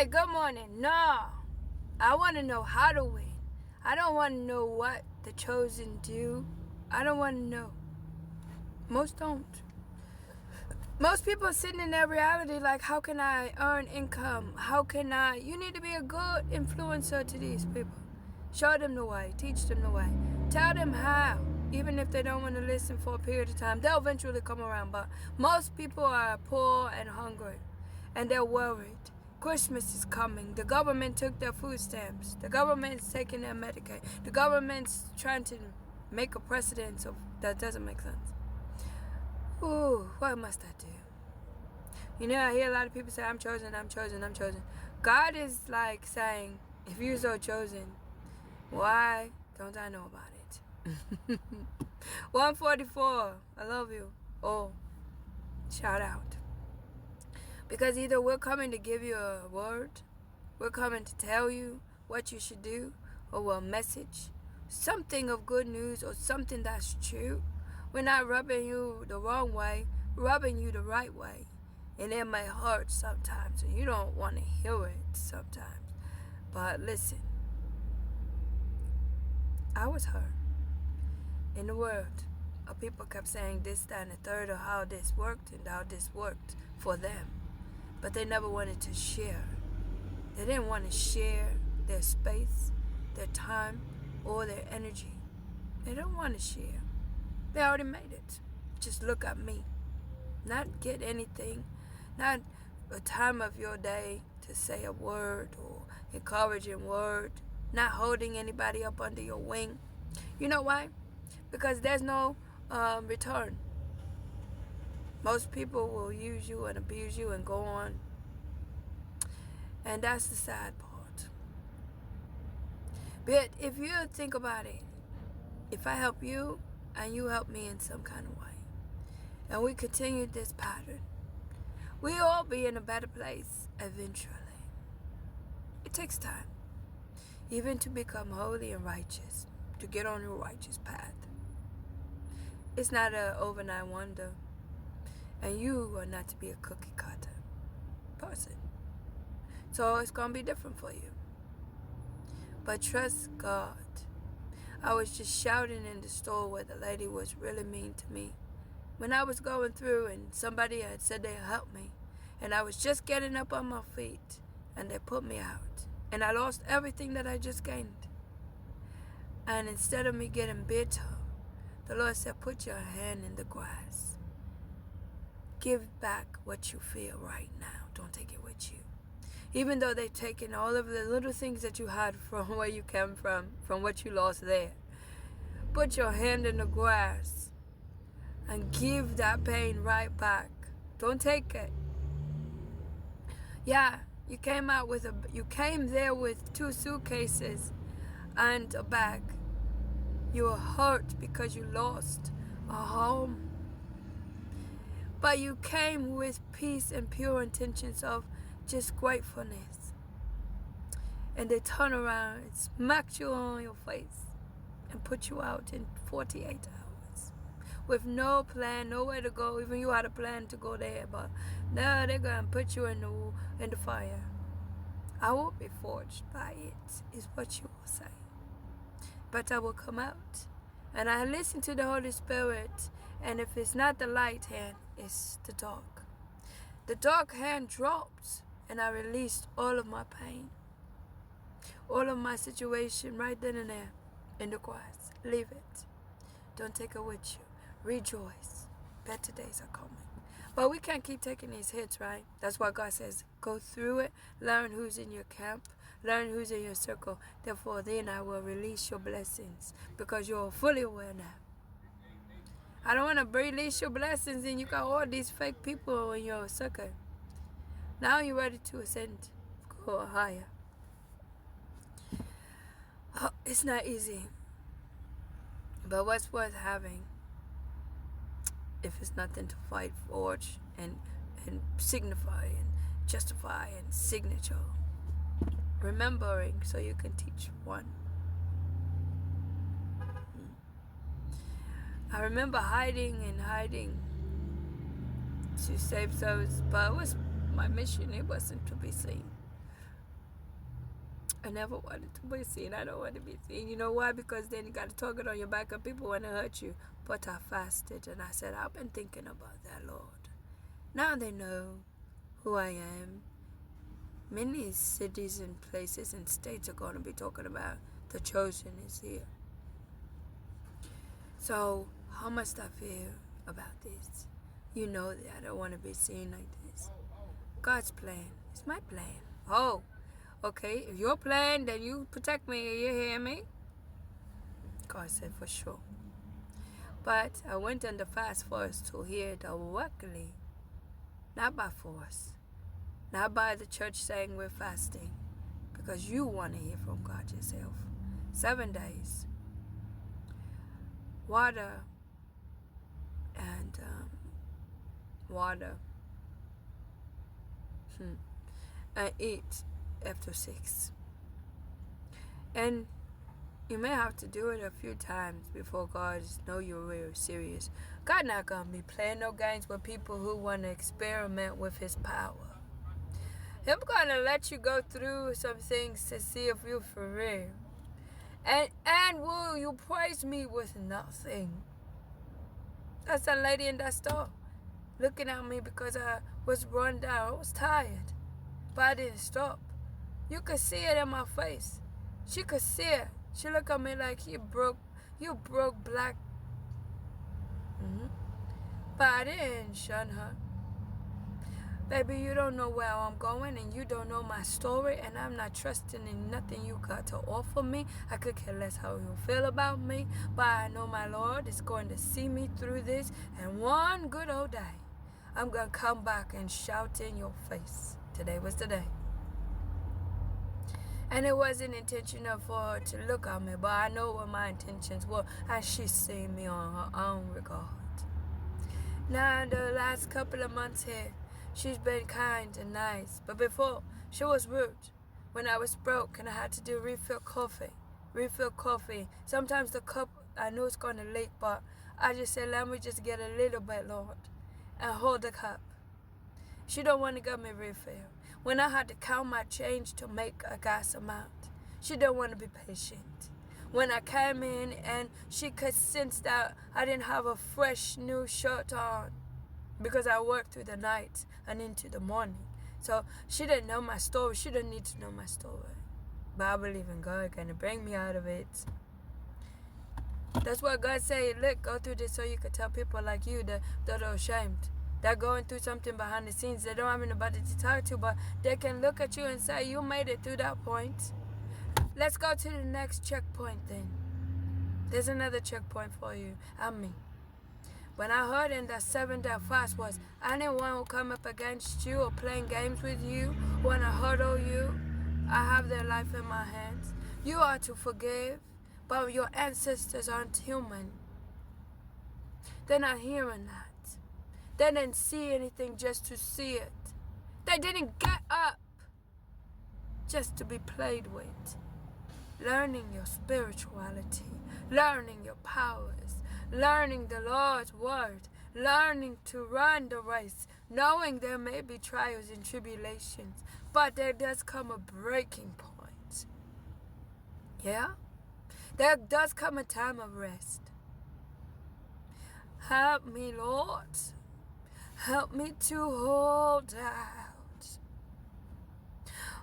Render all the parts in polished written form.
Hey, good morning. No, I want to know how to win. I don't want to know what the chosen do. I don't want to know. Most don't. Most people are sitting in their reality like, how can I earn income? How can I? You need to be a good influencer to these people. Show them the way. Teach them the way. Tell them how. Even if they don't want to listen for a period of time, they'll eventually come around. But most people are poor and hungry, and they're worried. Christmas is coming. The government took their food stamps. The government's taking their Medicaid. The government's trying to make a precedent of that doesn't make sense. Ooh, what must I do? You know, I hear a lot of people say, I'm chosen, I'm chosen, I'm chosen. God is like saying, if you're so chosen, why don't I know about it? 144, I love you. Oh, shout out. Because either we're coming to give you a word, we're coming to tell you what you should do, or a message, something of good news, or something that's true. We're not rubbing you the wrong way, rubbing you the right way. And it may hurt sometimes, and you don't want to hear it sometimes. But listen, I was hurt. In the world, people kept saying this, that, and the third, of how this worked and how this worked for them. But they never wanted to share. They didn't want to share their space, their time, or their energy. They don't want to share. They already made it. Just look at me. Not get anything. Not a time of your day to say a word or encouraging word. Not holding anybody up under your wing. You know why? Because there's no return. Most people will use you and abuse you and go on. And that's the sad part. But if you think about it, if I help you and you help me in some kind of way, and we continue this pattern, we'll all be in a better place eventually. It takes time. Even to become holy and righteous, to get on your righteous path. It's not an overnight wonder. And you are not to be a cookie cutter person. So it's going to be different for you. But trust God. I was just shouting in the store where the lady was really mean to me. When I was going through and somebody had said they'd help me. And I was just getting up on my feet. And they put me out. And I lost everything that I just gained. And instead of me getting bitter, the Lord said, put your hand in the grass. Give back what you feel right now. Don't take it with you. Even though they've taken all of the little things that you had from where you came from what you lost there. Put your hand in the grass and give that pain right back. Don't take it. Yeah, you came there with 2 suitcases and a bag. You were hurt because you lost a home. But you came with peace and pure intentions of just gratefulness. And they turn around and smacked you on your face and put you out in 48 hours. With no plan, nowhere to go. Even you had a plan to go there, but now they're going to put you in the fire. I won't be forged by it, is what you will say. But I will come out. And I listen to the Holy Spirit. And if it's not the light hand, it's the dark. The dark hand dropped. And I released all of my pain. All of my situation right then and there. In the grass. Leave it. Don't take it with you. Rejoice. Better days are coming. But we can't keep taking these hits, right? That's why God says, go through it. Learn who's in your camp. Learn who's in your circle. Therefore, then I will release your blessings. Because you're fully aware now. I don't want to release your blessings and you got all these fake people in your circle. Now you're ready to ascend. Go higher. Oh, it's not easy. But what's worth having? If it's nothing to fight, forge, and signify, and justify, and signature. Remembering so you can teach one. I remember hiding to save souls, but it was my mission. It wasn't to be seen. I never wanted to be seen. I don't want to be seen. You know why? Because then you got a target on your back and people want to hurt you. But I fasted and I said, I've been thinking about that, Lord. Now they know who I am. Many cities and places and states are going to be talking about the chosen is here. So how must I feel about this? You know that I don't want to be seen like this. God's plan is my plan. Oh, okay, if your plan, then you protect me, you hear me? God said for sure. But I went on the fast first to hear directly, not by force, not by the church saying we're fasting, because you want to hear from God yourself. 7 days. Water and water. And eat after 6. And you may have to do it a few times before God know you're really serious. God not going to be playing no games with people who want to experiment with his power. He's going to let you go through some things to see if you're for real. And will you praise me with nothing? That's that lady in that store looking at me because I was run down. I was tired. But I didn't stop. You could see it in my face. She could see it. She looked at me like you broke black. But I didn't shun her. Baby, you don't know where I'm going and you don't know my story and I'm not trusting in nothing you got to offer me. I could care less how you feel about me, but I know my Lord is going to see me through this, and one good old day, I'm going to come back and shout in your face. Today was the day. And it wasn't intentional for her to look at me, but I know what my intentions were, and she's seen me on her own regard. Now, in the last couple of months here, she's been kind and nice, but before, she was rude. When I was broke and I had to do refill coffee. Sometimes the cup, I know it's going to leak, but I just said, let me just get a little bit, Lord, and hold the cup. She don't want to give me refill. When I had to count my change to make a gas amount, she don't want to be patient. When I came in and she could sense that I didn't have a fresh new shirt on because I worked through the night and into the morning. So she didn't know my story. She didn't need to know my story. But I believe in God going to bring me out of it. That's why God said, look, go through this so you could tell people like you that are ashamed. They're going through something behind the scenes. They don't have anybody to talk to, but they can look at you and say, you made it through that point. Let's go to the next checkpoint then. There's another checkpoint for you and me. When I heard in that 7-day fast was anyone who come up against you or playing games with you, want to hurdle you, I have their life in my hands. You are to forgive, but your ancestors aren't human. They're not hearing that. They didn't see anything just to see it. They didn't get up just to be played with. Learning your spirituality, learning your powers, learning the Lord's word, learning to run the race, knowing there may be trials and tribulations, but there does come a breaking point. Yeah? There does come a time of rest. Help me, Lord. Help me to hold out.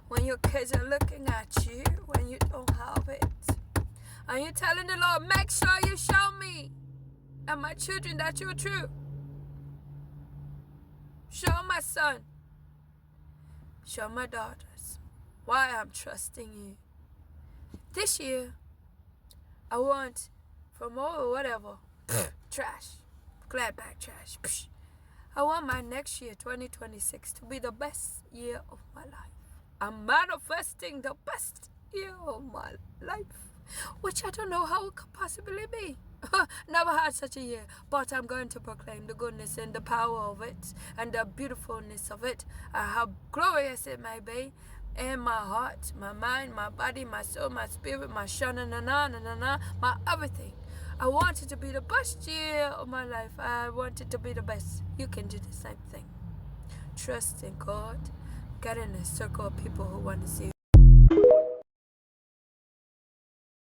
When your kids are looking at you, when you don't have it, and you're telling the Lord, make sure you show me and my children that you're true. Show my son. Show my daughters why I'm trusting you. This year, I want from all whatever, trash, glad bag trash. I want my next year, 2026, to be the best year of my life. I'm manifesting the best year of my life, which I don't know how it could possibly be. Never had such a year, but I'm going to proclaim the goodness and the power of it and the beautifulness of it, and how glorious it may be in my heart, my mind, my body, my soul, my spirit, my my everything. I want it to be the best year of my life. I want it to be the best. You can do the same thing. Trust in God. Get in a circle of people who want to see you.